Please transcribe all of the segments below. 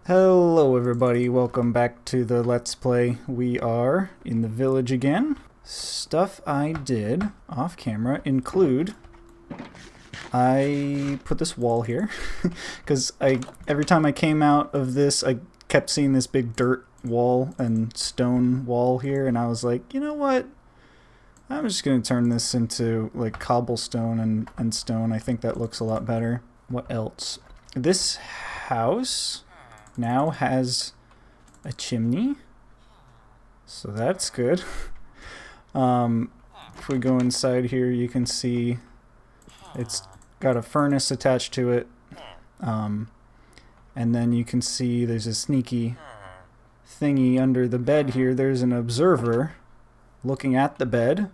Hello everybody, welcome back to the Let's Play. We are in the village again. Stuff I did off camera include I put this wall here because every time I came out of this I kept seeing this big dirt wall and stone wall here, and I was like, you know what? I'm just gonna turn this into like cobblestone and stone. I think that looks a lot better. What else? This house now has a chimney, so that's good. If we go inside here, you can see it's got a furnace attached to it, and then you can see there's a sneaky thingy under the bed here. There's an observer looking at the bed,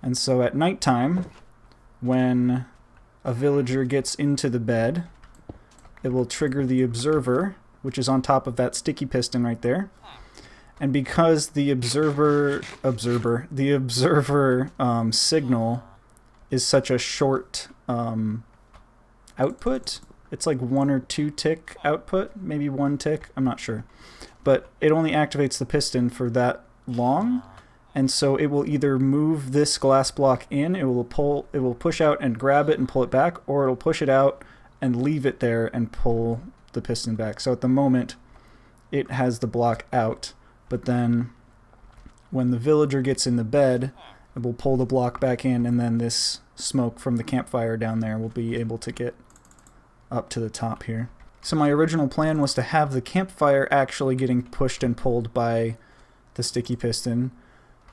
and so at nighttime when a villager gets into the bed, it will trigger the observer, which is on top of that sticky piston right there. And because the observer signal is such a short output, it's like 1 or 2 tick output, maybe 1 tick, I'm not sure. But it only activates the piston for that long, and so it will either move this glass block in, it will push out and grab it and pull it back, or it'll push it out and leave it there and pull the piston back. So at the moment it has the block out, but then when the villager gets in the bed, it will pull the block back in, and then this smoke from the campfire down there will be able to get up to the top here. So my original plan was to have the campfire actually getting pushed and pulled by the sticky piston,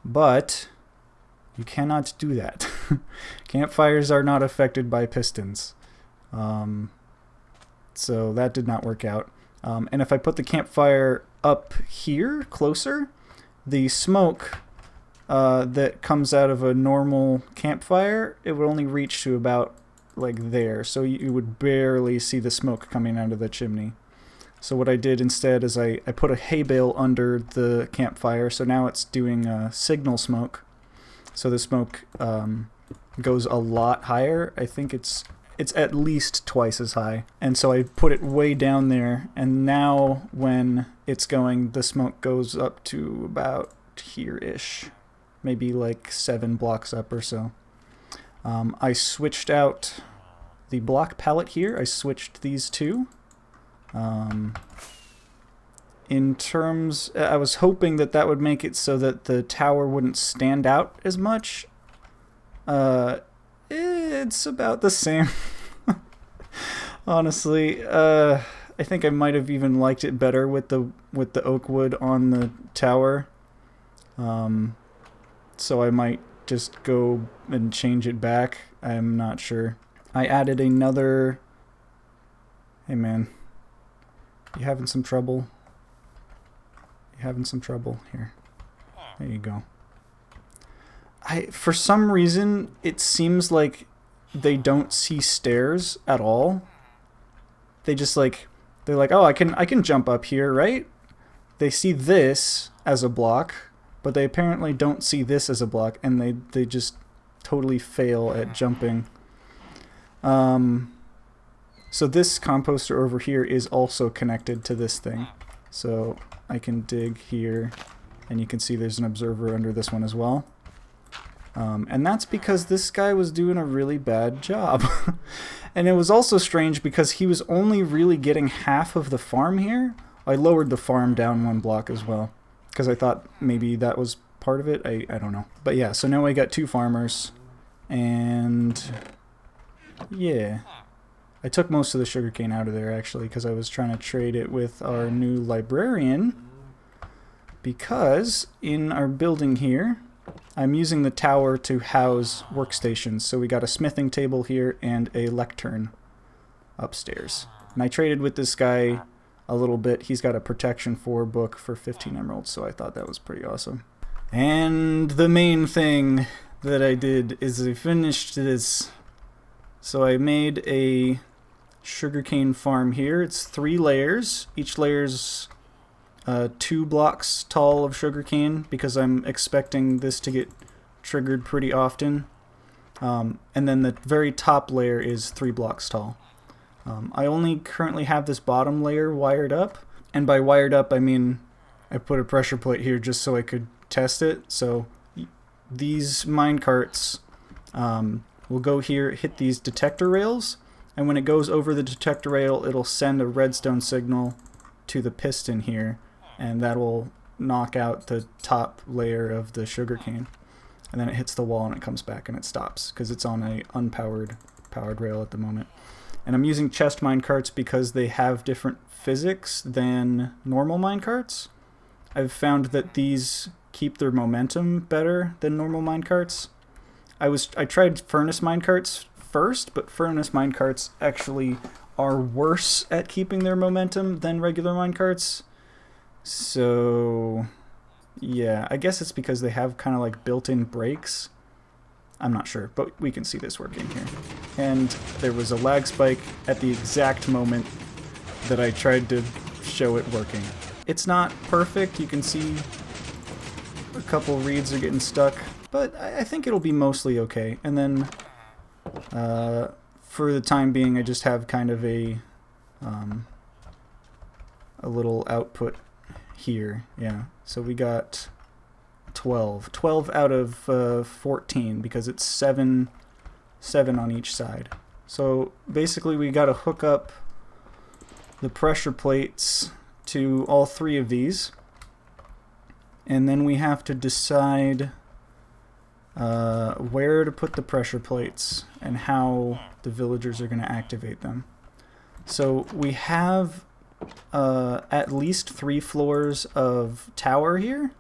but you cannot do that. Campfires are not affected by pistons. So that did not work out. And if I put the campfire up here, closer, the smoke that comes out of a normal campfire, it would only reach to about like there. So you would barely see the smoke coming out of the chimney. So what I did instead is I put a hay bale under the campfire, so now it's doing signal smoke. So the smoke goes a lot higher. I think it's at least twice as high. And so I put it way down there, and now when it's going, the smoke goes up to about here-ish. Maybe like 7 blocks up or so. I switched out the block palette here. I switched these two. In terms, I was hoping that would make it so that the tower wouldn't stand out as much. It's about the same. Honestly, I think I might have even liked it better with the oak wood on the tower. So I might just go and change it back. I'm not sure. I added another... Hey man, you having some trouble? You having some trouble? Here. There you go. For some reason, it seems like they don't see stairs at all. They just they're like, oh, I can jump up here, right? They see this as a block, but they apparently don't see this as a block, and they just totally fail at jumping. So this composter over here is also connected to this thing. So I can dig here, and you can see there's an observer under this one as well. And that's because this guy was doing a really bad job. And it was also strange because he was only really getting half of the farm here. I lowered the farm down 1 block as well, because I thought maybe that was part of it. I don't know. But yeah, so now I got 2 farmers. And yeah, I took most of the sugarcane out of there actually, because I was trying to trade it with our new librarian. Because in our building here, I'm using the tower to house workstations. So we got a smithing table here and a lectern upstairs. And I traded with this guy a little bit. He's got a Protection 4 book for 15 emeralds, so I thought that was pretty awesome. And the main thing that I did is I finished this. So I made a sugarcane farm here. It's 3 layers. Each layer's 2 blocks tall of sugarcane, because I'm expecting this to get triggered pretty often. And then the very top layer is 3 blocks tall. I only currently have this bottom layer wired up, and by wired up I mean I put a pressure plate here just so I could test it. So these minecarts will go here, hit these detector rails, and when it goes over the detector rail it'll send a redstone signal to the piston here, and that will knock out the top layer of the sugarcane. And then it hits the wall and it comes back and it stops because it's on a powered rail at the moment. And I'm using chest minecarts because they have different physics than normal minecarts. I've found that these keep their momentum better than normal minecarts. I tried furnace minecarts first, but furnace minecarts actually are worse at keeping their momentum than regular minecarts. So yeah, I guess it's because they have kind of like built-in brakes. I'm not sure, but we can see this working here. And there was a lag spike at the exact moment that I tried to show it working. It's not perfect. You can see a couple reeds are getting stuck, but I think it'll be mostly okay. And then for the time being, I just have kind of a little output here. Yeah, so we got 12 out of 14 because it's 7 on each side. So basically we got to hook up the pressure plates to all 3 of these, and then we have to decide where to put the pressure plates and how the villagers are going to activate them. So we have at least 3 floors of tower here.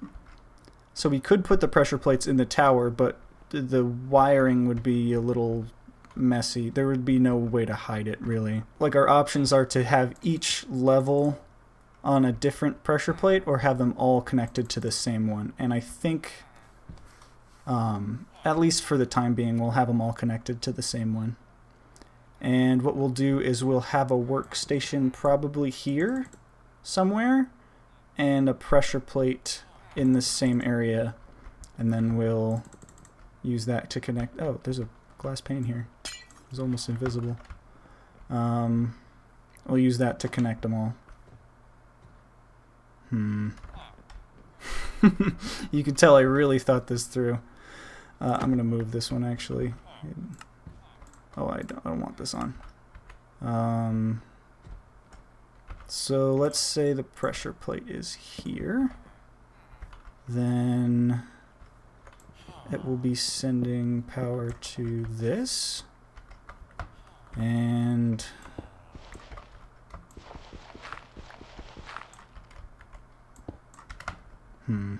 So we could put the pressure plates in the tower, but the wiring would be a little messy. There would be no way to hide it, really. Like, our options are to have each level on a different pressure plate or have them all connected to the same one. And I think, at least for the time being, we'll have them all connected to the same one. And what we'll do is we'll have a workstation probably here somewhere and a pressure plate in the same area, and then we'll use that to connect. Oh, there's a glass pane here. It was almost invisible. We'll use that to connect them all. You can tell I really thought this through. I'm gonna move this one actually. Oh, I don't want this on. So let's say the pressure plate is here. Then it will be sending power to this. And I'm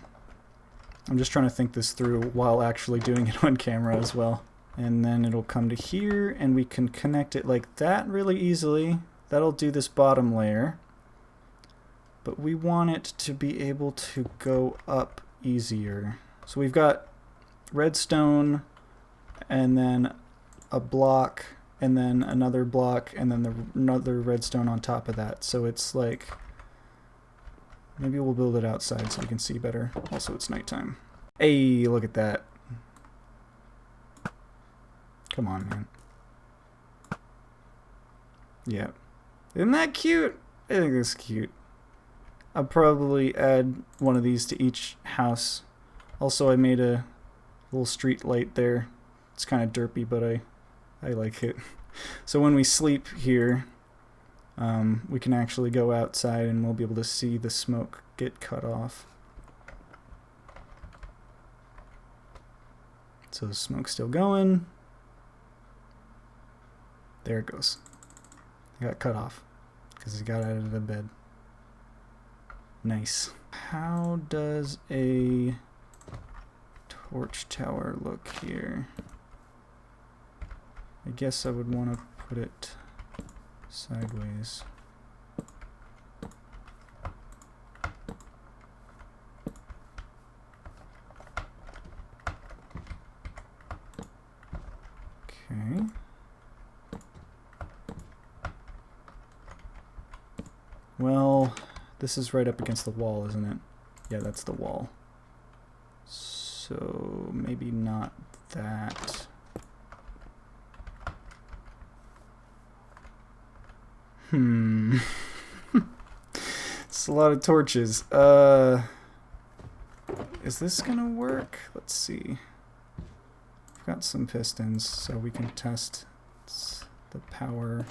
just trying to think this through while actually doing it on camera as well. And then it'll come to here, and we can connect it like that really easily. That'll do this bottom layer. But we want it to be able to go up easier. So we've got redstone, and then a block, and then another block, and then another redstone on top of that. So it's like, maybe we'll build it outside so we can see better. Also, it's nighttime. Hey, look at that. Come on, man. Yeah. Isn't that cute? I think that's cute. I'll probably add one of these to each house. Also, I made a little street light there. It's kind of derpy, but I like it. So when we sleep here, we can actually go outside and we'll be able to see the smoke get cut off. So the smoke's still going. There it goes. It got cut off because it got out of the bed. Nice. How does a torch tower look here? I guess I would want to put it sideways. Okay. Well, this is right up against the wall, isn't it? Yeah, that's the wall. So maybe not that. It's a lot of torches. Is this gonna work? Let's see. I've got some pistons, so we can test the power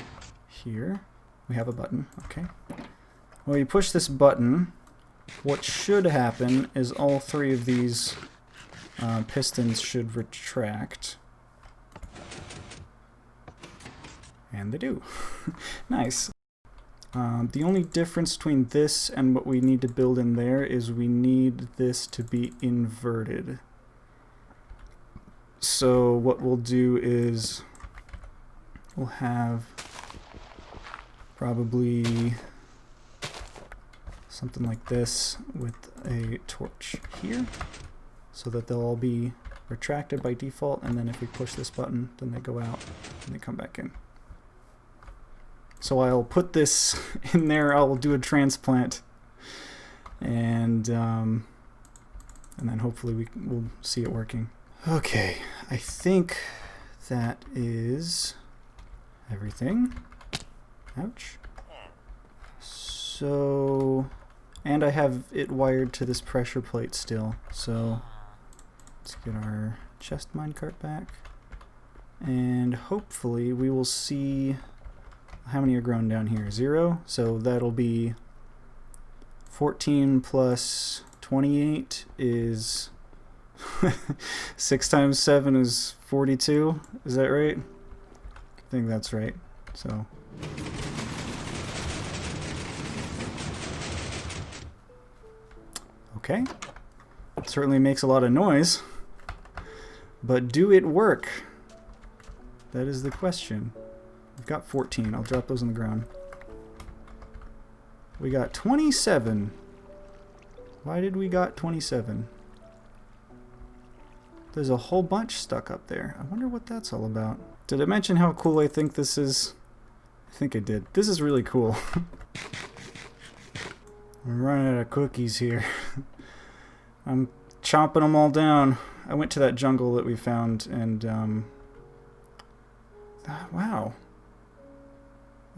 here. We have a button, okay. Well, you push this button, what should happen is all three of these pistons should retract. And they do. Nice. The only difference between this and what we need to build in there is we need this to be inverted. So what we'll do is we'll have probably something like this with a torch here so that they'll all be retracted by default, and then if we push this button then they go out and they come back in. So I'll put this in there, I'll do a transplant, and then hopefully we'll see it working. Okay, I think that is everything. Ouch. So, and I have it wired to this pressure plate still, so let's get our chest minecart back, and hopefully we will see how many are grown down here. 0, so that'll be 14 plus 28 is 6 times 7 is 42. Is that right? I think that's right. So okay, it certainly makes a lot of noise, but do it work? That is the question. We've got 14. I'll drop those on the ground. We got 27. Why did we got 27? There's a whole bunch stuck up there. I wonder what that's all about. Did I mention how cool I think this is? I think I did. This is really cool. I'm running out of cookies here. I'm chomping them all down. I went to that jungle that we found, and wow.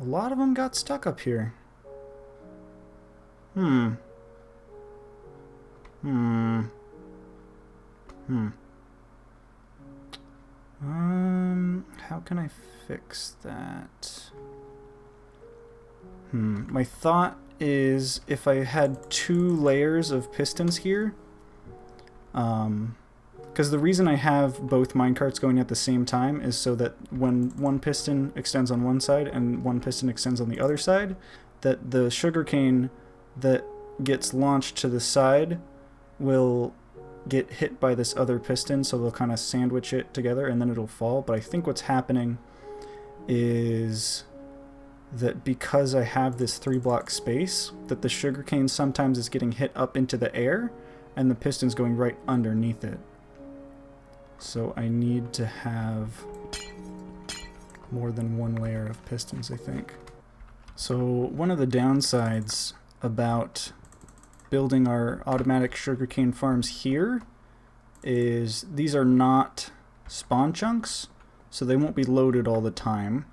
A lot of them got stuck up here. How can I fix that? My thought is if I had 2 layers of pistons here, because the reason I have both minecarts going at the same time is so that when one piston extends on one side and one piston extends on the other side, that the sugarcane that gets launched to the side will get hit by this other piston, so they'll kind of sandwich it together and then it'll fall. But I think what's happening is that because I have this 3-block space, that the sugarcane sometimes is getting hit up into the air and the piston's going right underneath it. So I need to have more than 1 layer of pistons, I think. So one of the downsides about building our automatic sugarcane farms here is these are not spawn chunks, so they won't be loaded all the time,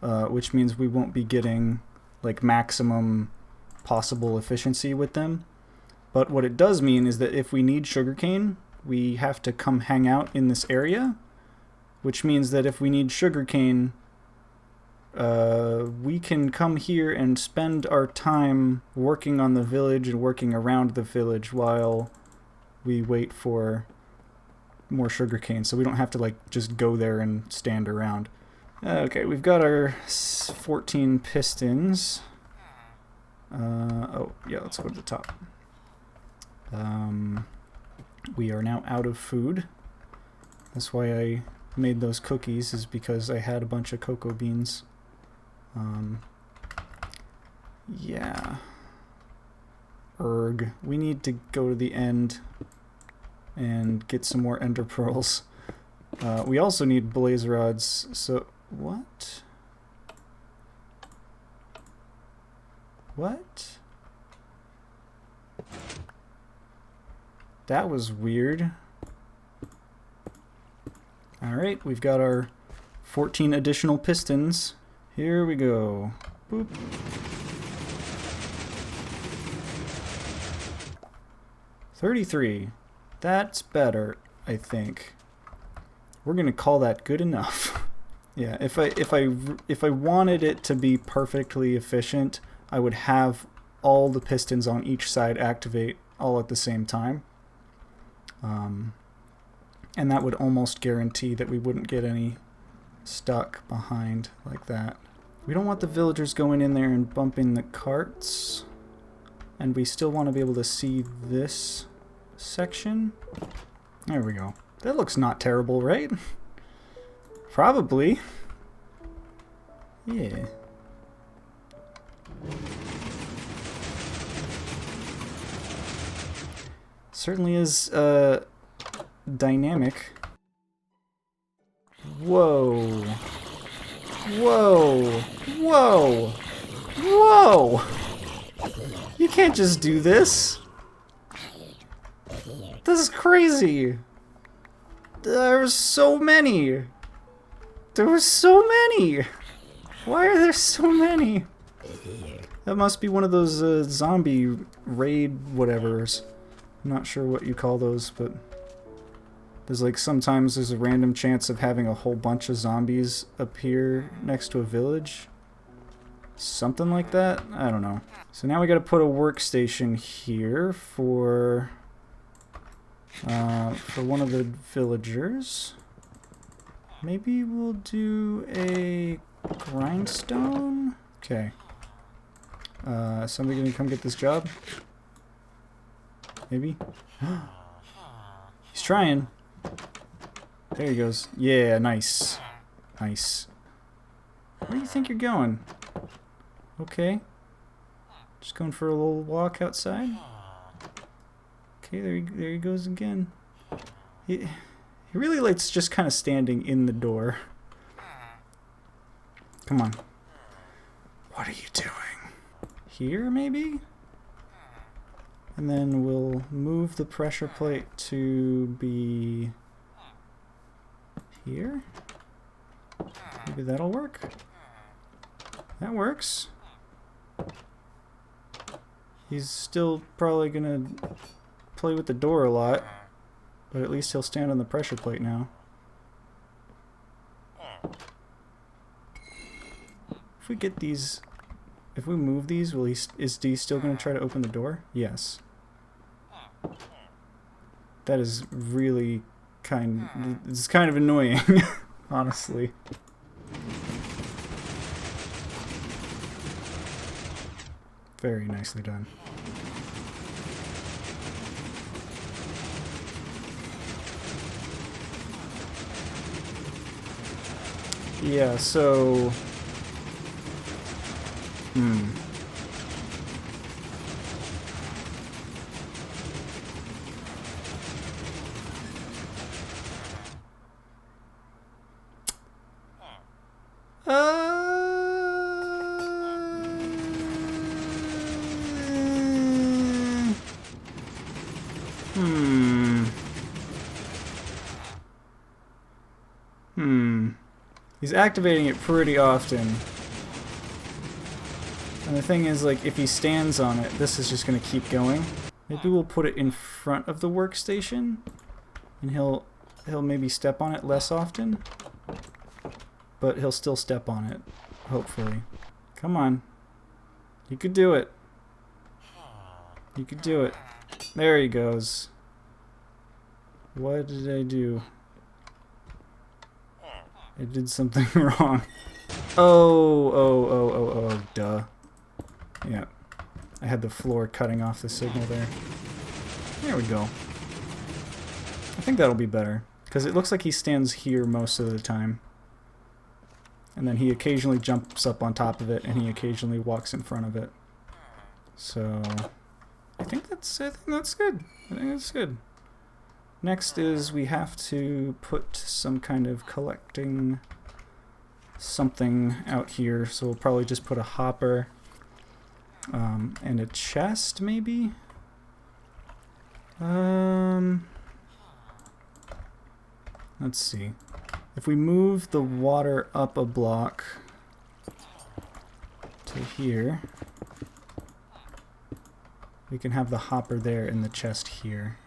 which means we won't be getting like maximum possible efficiency with them. But what it does mean is that if we need sugarcane, we have to come hang out in this area, which means that if we need sugarcane, we can come here and spend our time working on the village and working around the village while we wait for more sugarcane, so we don't have to like just go there and stand around. Okay, we've got our 14 pistons. Oh yeah, let's go to the top. We are now out of food. That's why I made those cookies, is because I had a bunch of cocoa beans. Yeah. Erg. We need to go to the end and get some more ender pearls. We also need blaze rods, so... What? What? That was weird. Alright, we've got our 14 additional pistons. Here we go. Boop. $33. That's better, I think. We're gonna call that good enough. Yeah, if I wanted it to be perfectly efficient, I would have all the pistons on each side activate all at the same time. And that would almost guarantee that we wouldn't get any stuck behind like that. We don't want the villagers going in there and bumping the carts. And we still want to be able to see this section. There we go. That looks not terrible, right? Probably. Yeah. Certainly is dynamic. Whoa. Whoa. Whoa. Whoa. You can't just do this. This is crazy. There were so many. There were so many. Why are there so many? That must be one of those zombie raid whatevers. I'm not sure what you call those, but there's like sometimes there's a random chance of having a whole bunch of zombies appear next to a village. Something like that? I don't know. So now we gotta put a workstation here for one of the villagers. Maybe we'll do a grindstone? Okay. Somebody gonna come get this job? Maybe? He's trying. There he goes. Yeah, nice. Nice. Where do you think you're going? Okay. Just going for a little walk outside. Okay, there he goes again. He really likes just kind of standing in the door. Come on. What are you doing? Here, maybe? And then we'll move the pressure plate to be here. Maybe that'll work. That works. He's still probably gonna play with the door a lot, but at least he'll stand on the pressure plate now. If we get these, if we move these, is D still gonna try to open the door? Yes. That is really it's kind of annoying, honestly. Very nicely done. Yeah, so... He's activating it pretty often. And the thing is, like, if he stands on it, this is just going to keep going. Maybe we'll put it in front of the workstation, and he'll maybe step on it less often. But he'll still step on it, hopefully. Come on. You could do it. You could do it. There he goes. What did I do? I did something wrong. Oh, duh. Yeah. I had the floor cutting off the signal there. There we go. I think that'll be better, because it looks like he stands here most of the time. And then he occasionally jumps up on top of it, and he occasionally walks in front of it. So, I think that's good. I think that's good. Next is we have to put some kind of collecting something out here. So we'll probably just put a hopper and a chest, maybe? Let's see. If we move the water up a block to So here, we can have the hopper there and the chest here.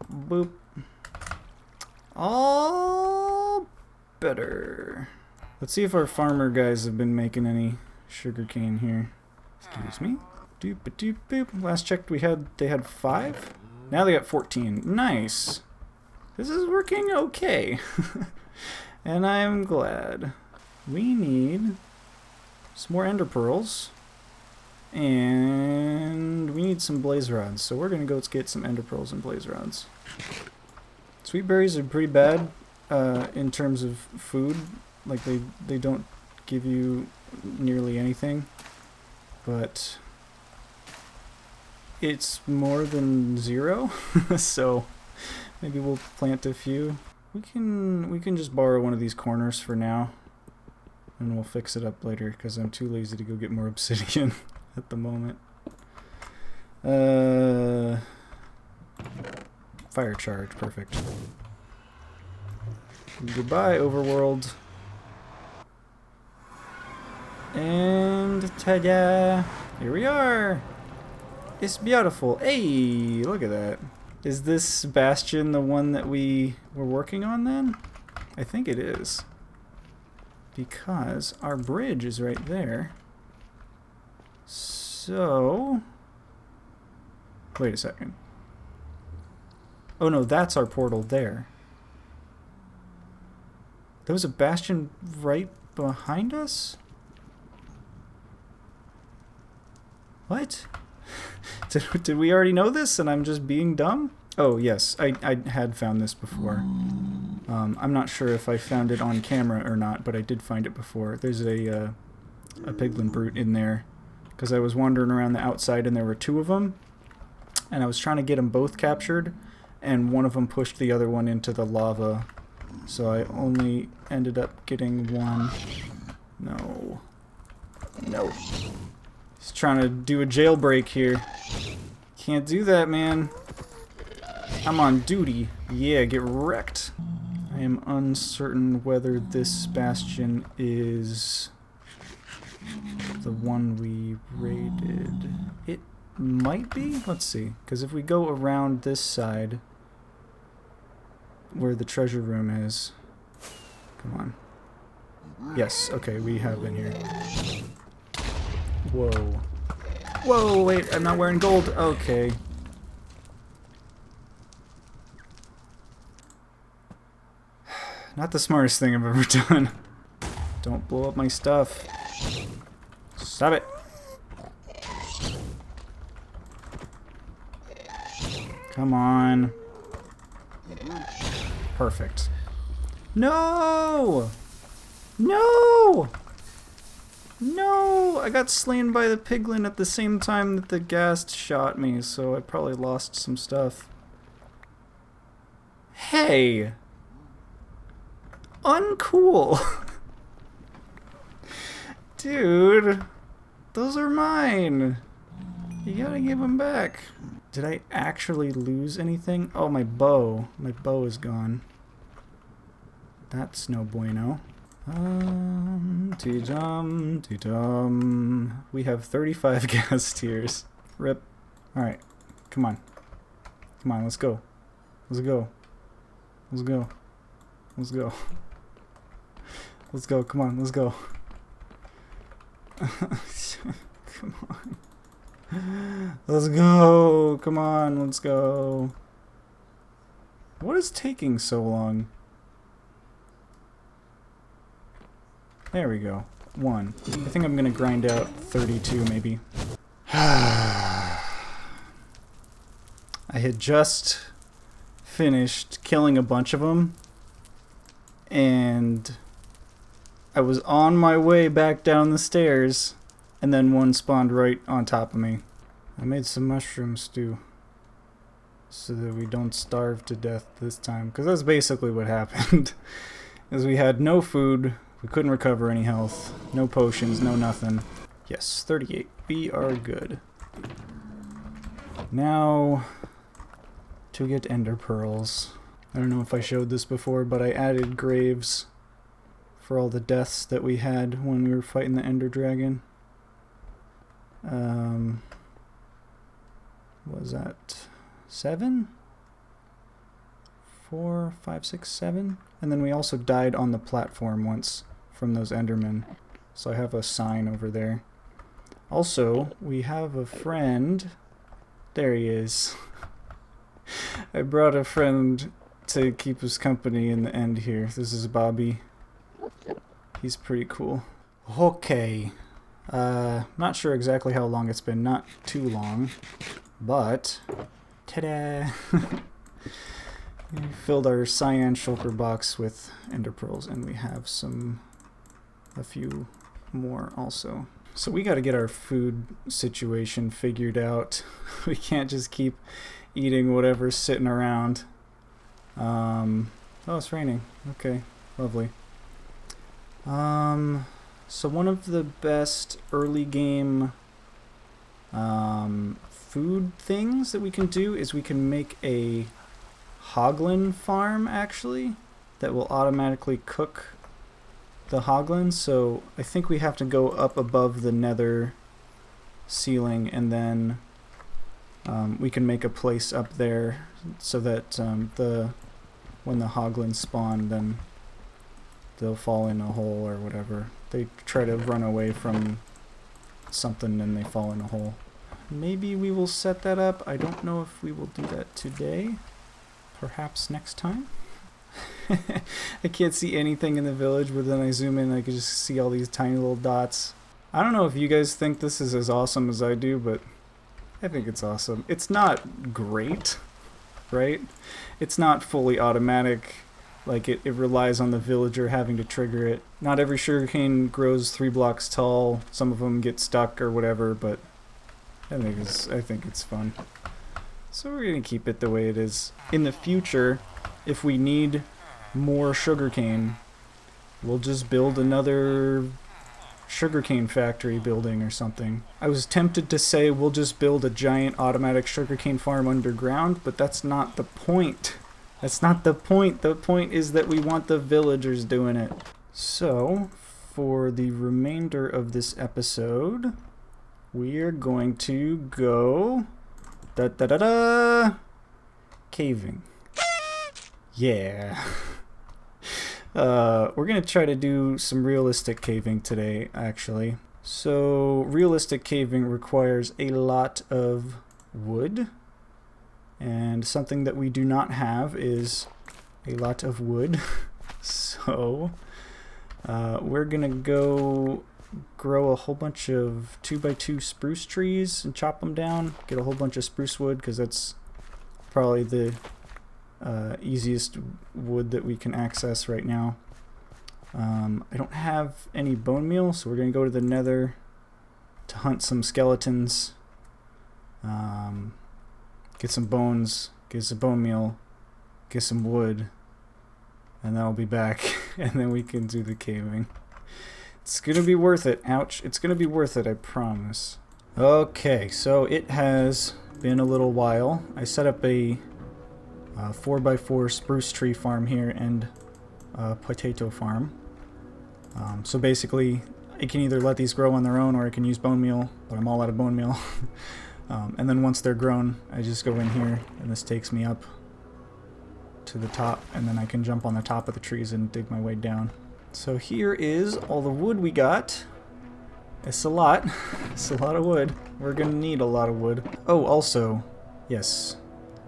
Boop. All better. Let's see if our farmer guys have been making any sugarcane here. Excuse me. Doop a doop boop. Last checked they had 5. Now they got 14. Nice. This is working okay. And I'm glad. We need some more ender pearls. And we need some blaze rods. So we're gonna go get some ender pearls and blaze rods. Sweet berries are pretty bad in terms of food. Like they don't give you nearly anything. But it's more than 0. So maybe we'll plant a few. We can just borrow one of these corners for now, and we'll fix it up later because I'm too lazy to go get more obsidian at the moment. Fire charge, perfect. Goodbye, overworld. And ta-da! Here we are! It's beautiful. Hey, look at that. Is this bastion the one that we were working on then? I think it is. Because our bridge is right there. So... wait a second. Oh no, that's our portal there. There was a bastion right behind us? What? Did we already know this and I'm just being dumb? Oh yes, I had found this before. I'm not sure if I found it on camera or not, but I did find it before. There's a piglin brute in there because I was wandering around the outside and there were 2 of them, and I was trying to get them both captured, and one of them pushed the other one into the lava, so I only ended up getting 1. No. No. He's trying to do a jailbreak here. Can't do that, man. I'm on duty. Yeah, get wrecked. I am uncertain whether this bastion is the one we raided. It might be? Let's see. Because if we go around this side where the treasure room is... come on. Yes, okay, we have been here. Whoa. Whoa, wait, I'm not wearing gold. Okay. Not the smartest thing I've ever done. Don't blow up my stuff. Stop it. Come on. Perfect. No! No! No! I got slain by the piglin at the same time that the ghast shot me, so I probably lost some stuff. Hey! Uncool! Dude! Those are mine! You gotta give them back. Did I actually lose anything? Oh, my bow. My bow is gone. That's no bueno. Dum. We have 35 gas tiers. Rip. Alright. Come on. Come on, let's go. Let's go. Let's go. Let's go. Let's go, come on, let's go. Come on. Let's go. Come on, let's go. What is taking so long? There we go. 1. I think I'm gonna grind out 32 maybe. I had just finished killing a bunch of them, and I was on my way back down the stairs, and then one spawned right on top of me. I made some mushroom stew so that we don't starve to death this time, because that's basically what happened. Is we had no food, we couldn't recover any health, no potions, no nothing. Yes, 38. We are good. Now to get ender pearls. I don't know if I showed this before, but I added graves for all the deaths that we had when we were fighting the ender dragon. What was that? 7? 4, 5, 6, 7? And then we also died on the platform once from those Endermen. So I have a sign over there. Also, we have a friend. There he is. I brought a friend to keep us company in the end here. This is Bobby. He's pretty cool. Okay. Not sure exactly how long it's been. Not too long. But, ta-da! We filled our cyan shulker box with ender pearls, and we have a few more also. So we got to get our food situation figured out. We can't just keep eating whatever's sitting around. Oh, it's raining. Okay, lovely. So one of the best early game food things that we can do is we can make a hoglin farm, actually, that will automatically cook the hoglins. So I think we have to go up above the nether ceiling, and then we can make a place up there so that when the hoglins spawn, then they'll fall in a hole or whatever. They try to run away from something and they fall in a hole. Maybe we will set that up. I don't know if we will do that today. Perhaps next time. I can't see anything in the village, but then I zoom in and I can just see all these tiny little dots. I don't know if you guys think this is as awesome as I do, but I think it's awesome. It's not great, right? It's not fully automatic. Like, it relies on the villager having to trigger it. Not every sugarcane grows 3 blocks tall. Some of them get stuck or whatever, but I think it's fun. So we're going to keep it the way it is. In the future, if we need more sugarcane, we'll just build another sugarcane factory building or something. I was tempted to say we'll just build a giant automatic sugarcane farm underground, but that's not the point. That's not the point. The point is that we want the villagers doing it. So, for the remainder of this episode, we're going to go caving. Yeah. We're going to try to do some realistic caving today, actually. So, realistic caving requires a lot of wood. And something that we do not have is a lot of wood. So, we're going to go grow a whole bunch of 2x2 spruce trees and chop them down. Get a whole bunch of spruce wood, because that's probably the easiest wood that we can access right now. I don't have any bone meal, so we're going to go to the nether to hunt some skeletons. Get some bones, get some bone meal, get some wood, and then I'll be back, and then we can do the caving. It's gonna be worth it. Ouch. It's gonna be worth it, I promise. Okay, so it has been a little while. I set up a 4x4 spruce tree farm here and a potato farm. So basically, I can either let these grow on their own or I can use bone meal, but I'm all out of bone meal. And then once they're grown, I just go in here and this takes me up to the top, and then I can jump on the top of the trees and dig my way down. So here is all the wood we got. It's a lot. It's a lot of wood. We're gonna need a lot of wood. Oh, also, yes,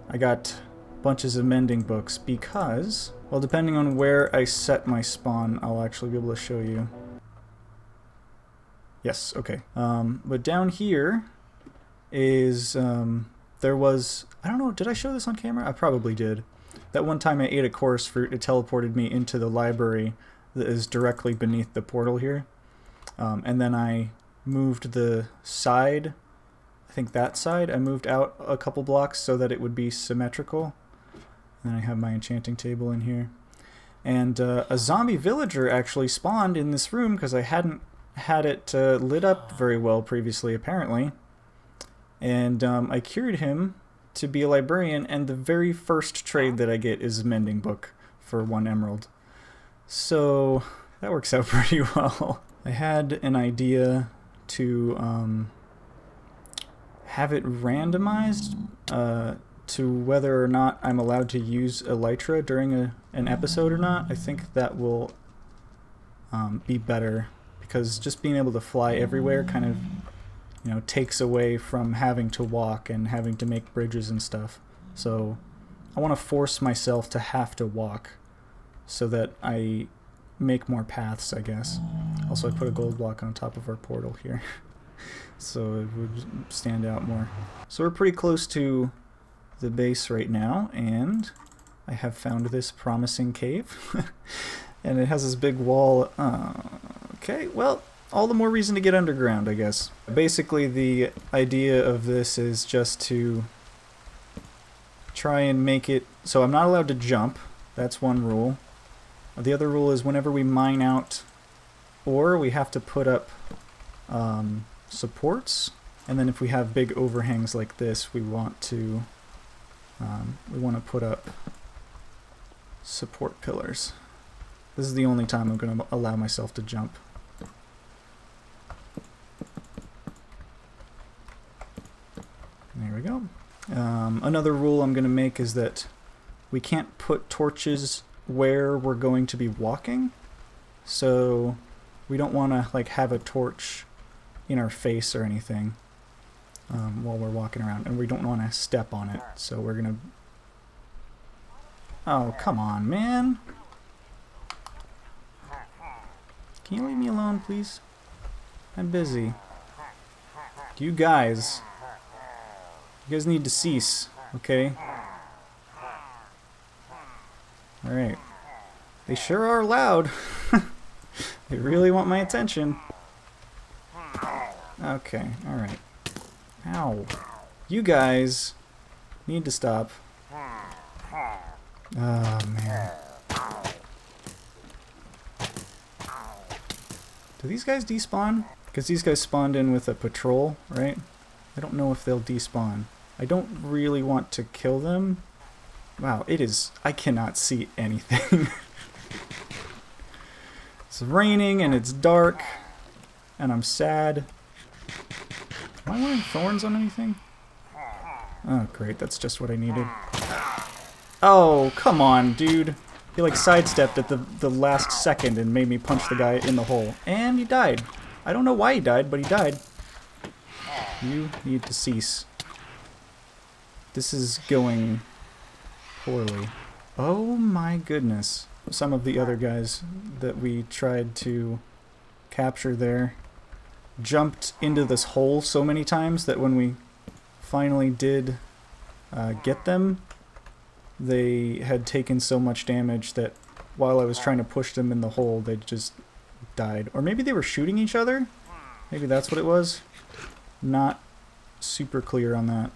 I got bunches of mending books because, well, depending on where I set my spawn, I'll actually be able to show you. Yes, okay. But down here is, there was, I don't know, did I show this on camera? I probably did. That one time I ate a chorus fruit, it teleported me into the library that is directly beneath the portal here. And then I moved the side, I think that side, I moved out a couple blocks so that it would be symmetrical. And then I have my enchanting table in here. And a zombie villager actually spawned in this room because I hadn't had it lit up very well previously, apparently. And I cured him to be a librarian, and the very first trade that I get is a mending book for 1 emerald. So that works out pretty well. I had an idea to have it randomized to whether or not I'm allowed to use elytra during an episode or not. I think that will be better, because just being able to fly everywhere kind of, you know, takes away from having to walk and having to make bridges and stuff. So I want to force myself to have to walk so that I make more paths, I guess. Also, I put a gold block on top of our portal here so it would stand out more. So we're pretty close to the base right now, and I have found this promising cave. And it has this big wall. Okay, well, all the more reason to get underground, I guess. Basically, the idea of this is just to try and make it so I'm not allowed to jump. That's one rule. The other rule is whenever we mine out ore, we have to put up supports. And then if we have big overhangs like this, we want to put up support pillars. This is the only time I'm going to allow myself to jump. There we go. Another rule I'm going to make is that we can't put torches where we're going to be walking. So we don't want to like have a torch in our face or anything while we're walking around, and we don't want to step on it. So we're going to... Oh, come on, man. Can you leave me alone, please? I'm busy. You guys need to cease, okay? Alright. They sure are loud. They really want my attention. Okay, alright. Ow. You guys need to stop. Oh, man. Do these guys despawn? Because these guys spawned in with a patrol, right? I don't know if they'll despawn. I don't really want to kill them. Wow, it is... I cannot see anything. It's raining and it's dark. And I'm sad. Am I wearing thorns on anything? Oh, great. That's just what I needed. Oh, come on, dude. He like sidestepped at the last second and made me punch the guy in the hole. And he died. I don't know why he died, but he died. You need to cease. This is going poorly. Oh my goodness. Some of the other guys that we tried to capture there jumped into this hole so many times that when we finally did get them, they had taken so much damage that while I was trying to push them in the hole, they just died. Or maybe they were shooting each other? Maybe that's what it was? Not super clear on that.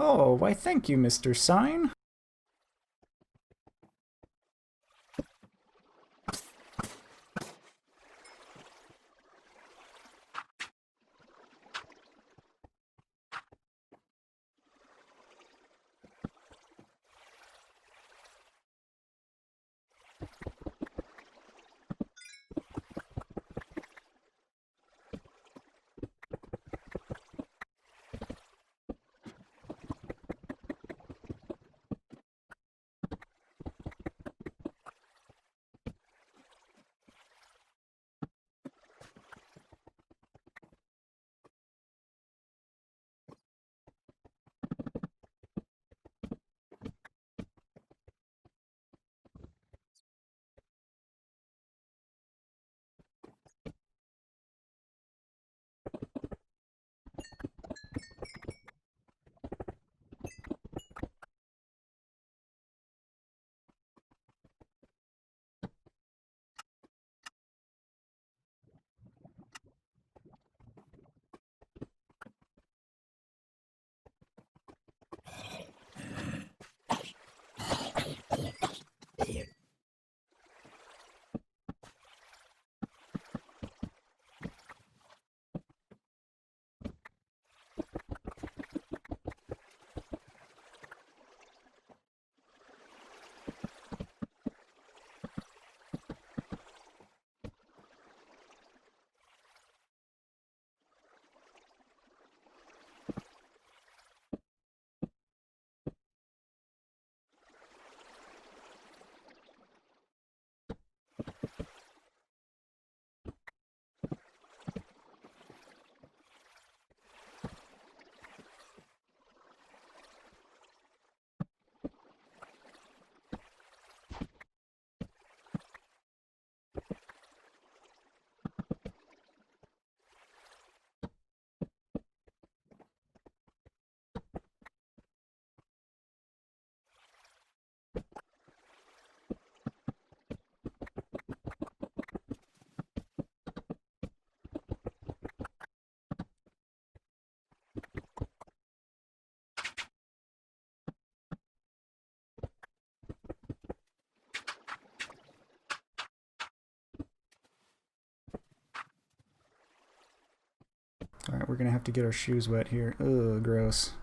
Oh, why thank you, Mr. Sign. Alright, we're gonna have to get our shoes wet here. Ugh, gross.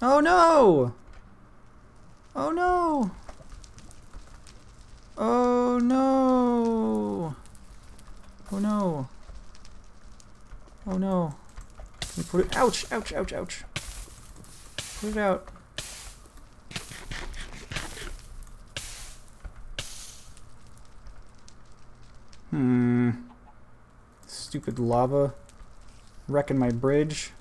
Oh no! Oh no! Oh no! Oh no! Oh no! Can we put it? Ouch! Ouch! Ouch! Ouch! Put it out. Stupid lava wrecking my bridge.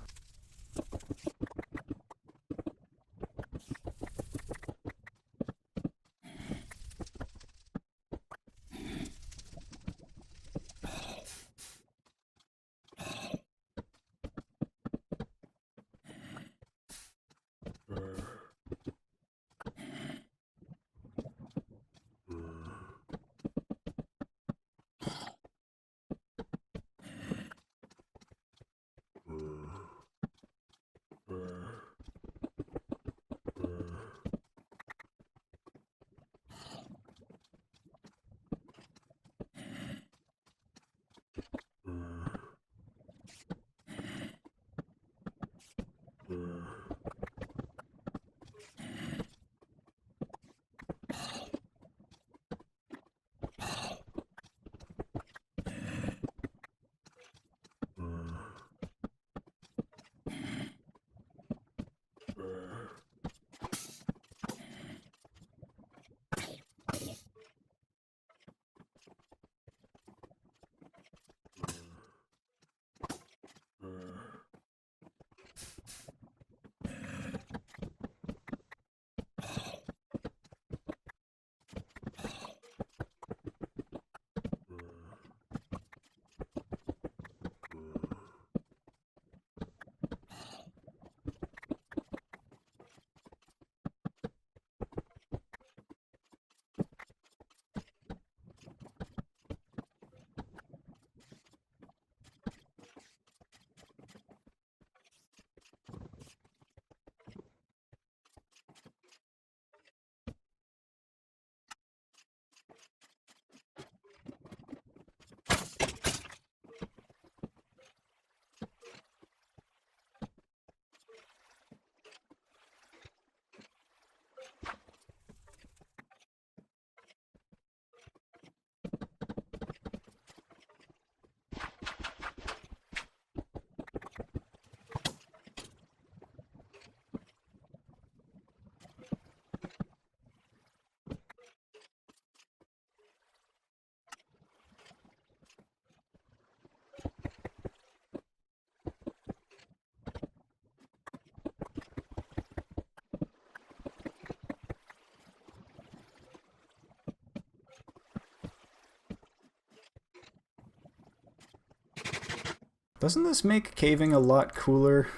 Doesn't this make caving a lot cooler?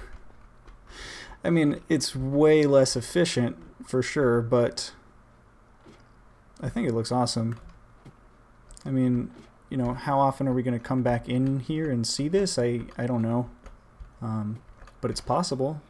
I mean, it's way less efficient for sure, but I think it looks awesome. I mean, you know, how often are we going to come back in here and see this? I don't know. But it's possible.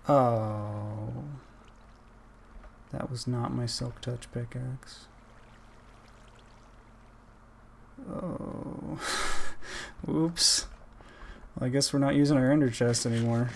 Oh, that was not my Silk Touch pickaxe. Oh, oops. Well, I guess we're not using our ender chest anymore.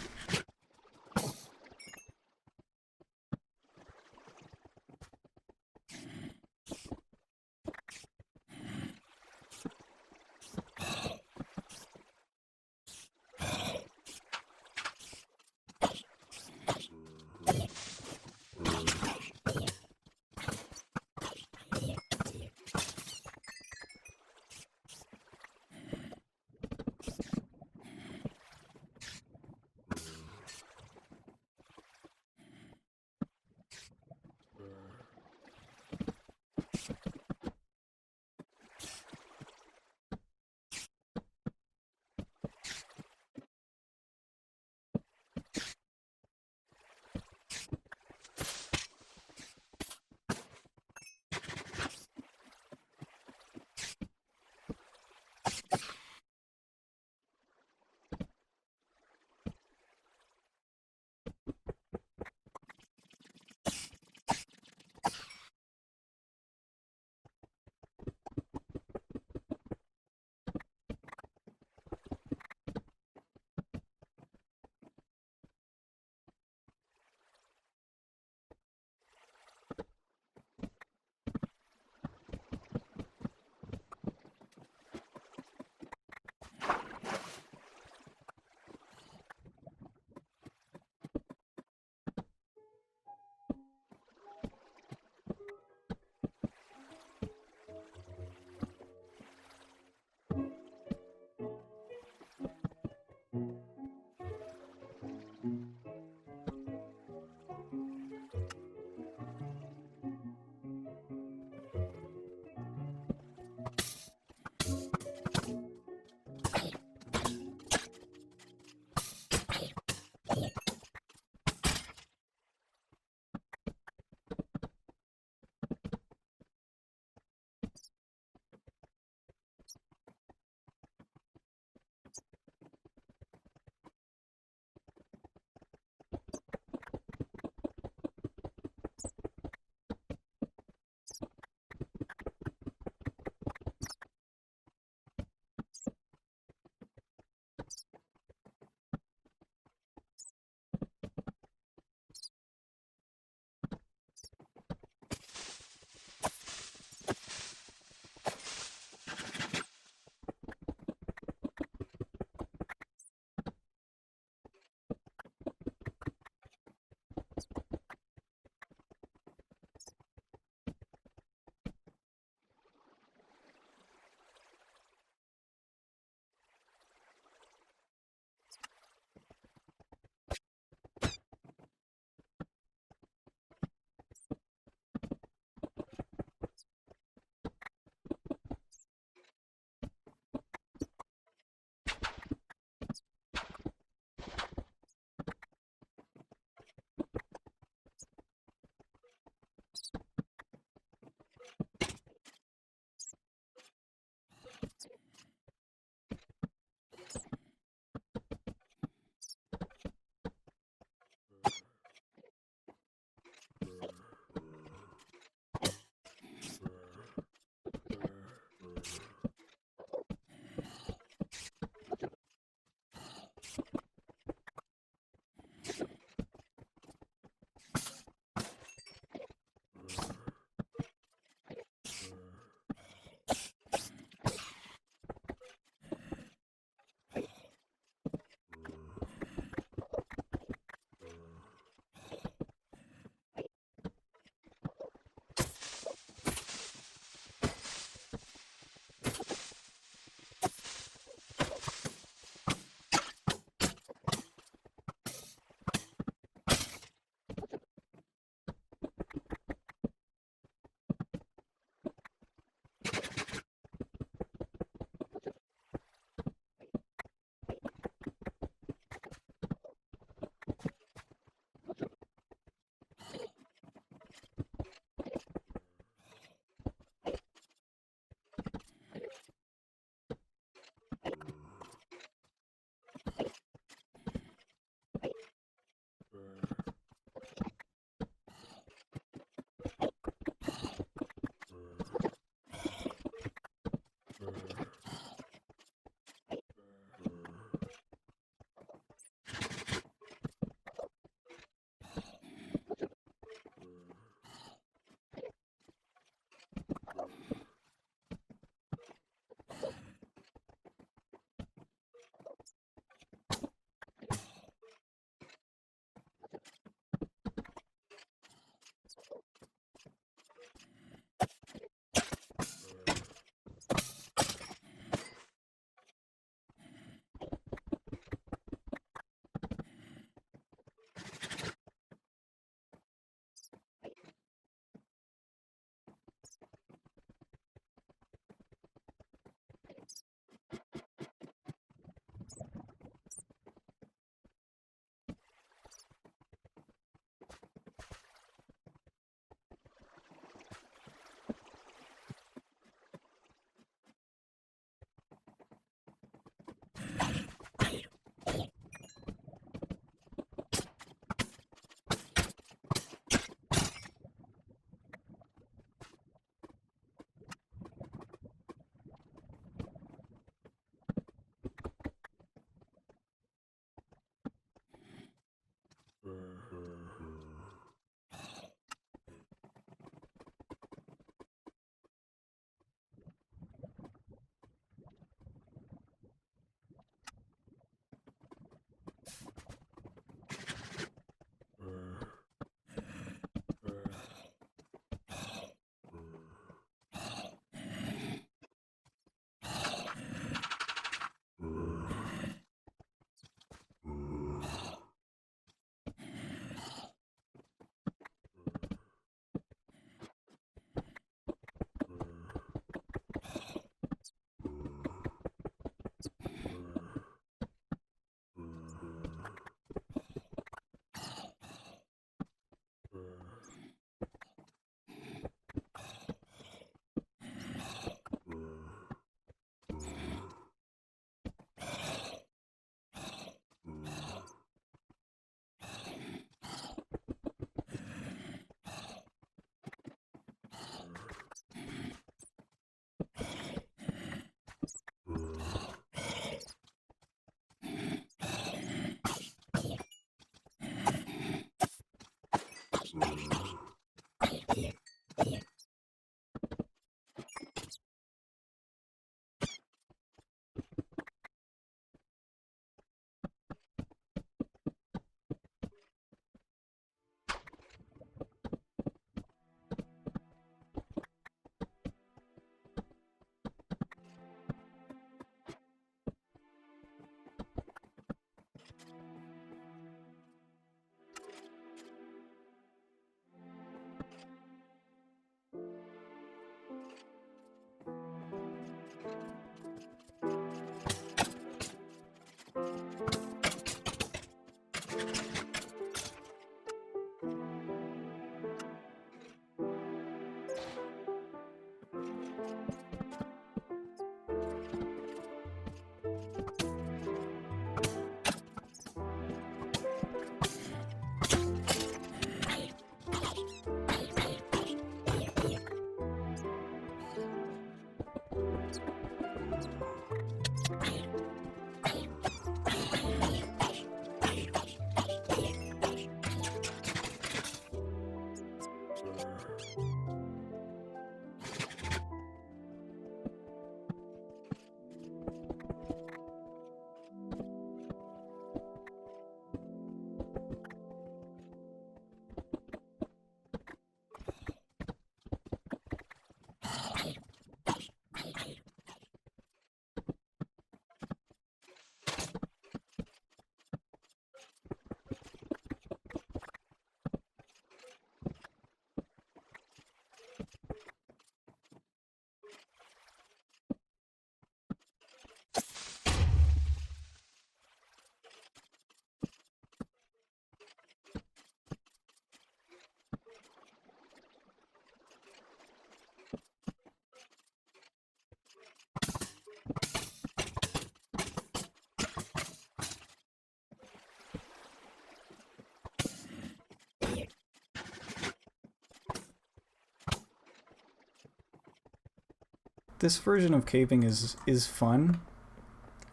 this version of caving is fun,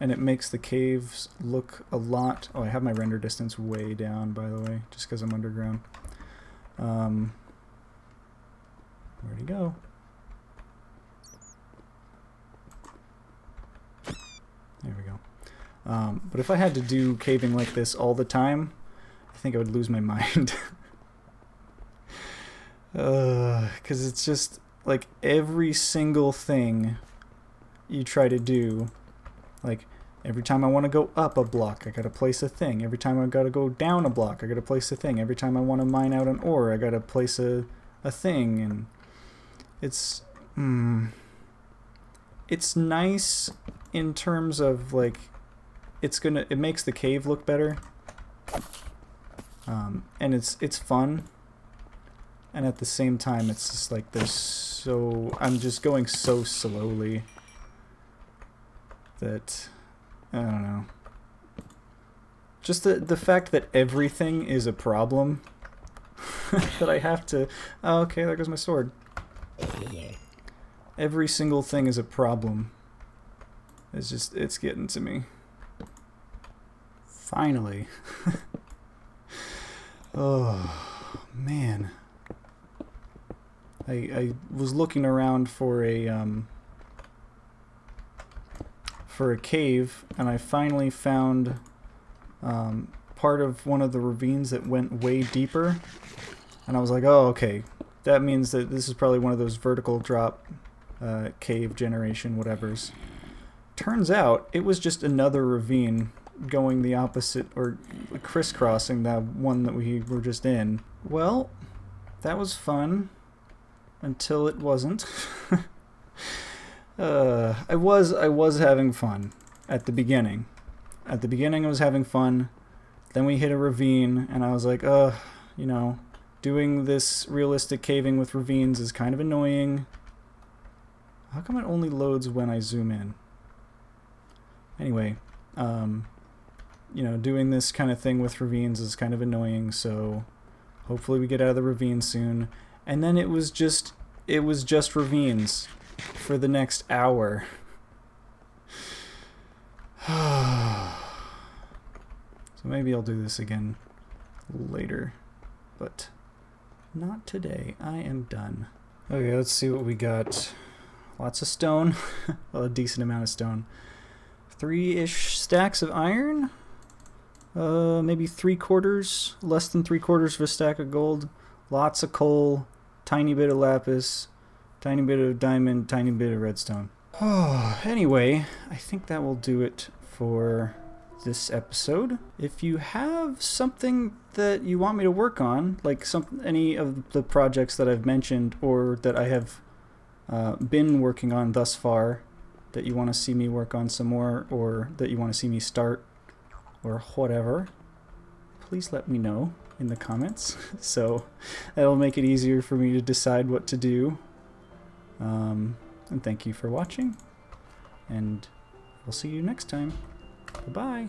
and it makes the caves look a lot... Oh, I have my render distance way down, by the way, just because I'm underground. Where'd he go? There we go. But if I had to do caving like this all the time, I think I would lose my mind. Because it's just like every single thing you try to do, like every time I want to go up a block, I gotta place a thing. Every time I gotta go down a block, I gotta place a thing. Every time I want to mine out an ore, I gotta place a thing. And it's nice in terms of like it makes the cave look better, and it's fun, and at the same time it's just like I'm just going so slowly that I don't know. Just the fact that everything is a problem that I have to... Oh, okay, there goes my sword. Every single thing is a problem. It's getting to me. Finally. Oh, man. I was looking around for a cave, and I finally found part of one of the ravines that went way deeper, and I was like, oh, okay, that means that this is probably one of those vertical drop cave generation whatevers. Turns out it was just another ravine going the opposite, or crisscrossing that one that we were just in. Well, that was fun until it wasn't. I was having fun at the beginning. At the beginning I was having fun. Then we hit a ravine, and I was like, you know, doing this realistic caving with ravines is kind of annoying. How come it only loads when I zoom in? Anyway, you know, doing this kind of thing with ravines is kind of annoying, so hopefully we get out of the ravine soon. And then it was just ravines for the next hour. So maybe I'll do this again later, but not today. I am done. Okay, let's see what we got. Lots of stone. Well, a decent amount of stone. 3-ish stacks of iron. Maybe 3/4, less than 3/4 of a stack of gold. Lots of coal. Tiny bit of lapis. Tiny bit of diamond. Tiny bit of redstone. Oh, anyway, I think that will do it for this episode. If you have something that you want me to work on, like any of the projects that I've mentioned or that I have been working on thus far, that you want to see me work on some more, or that you want to see me start, or whatever, please let me know in the comments. So that'll make it easier for me to decide what to do. And thank you for watching, and I'll see you next time. Bye-bye.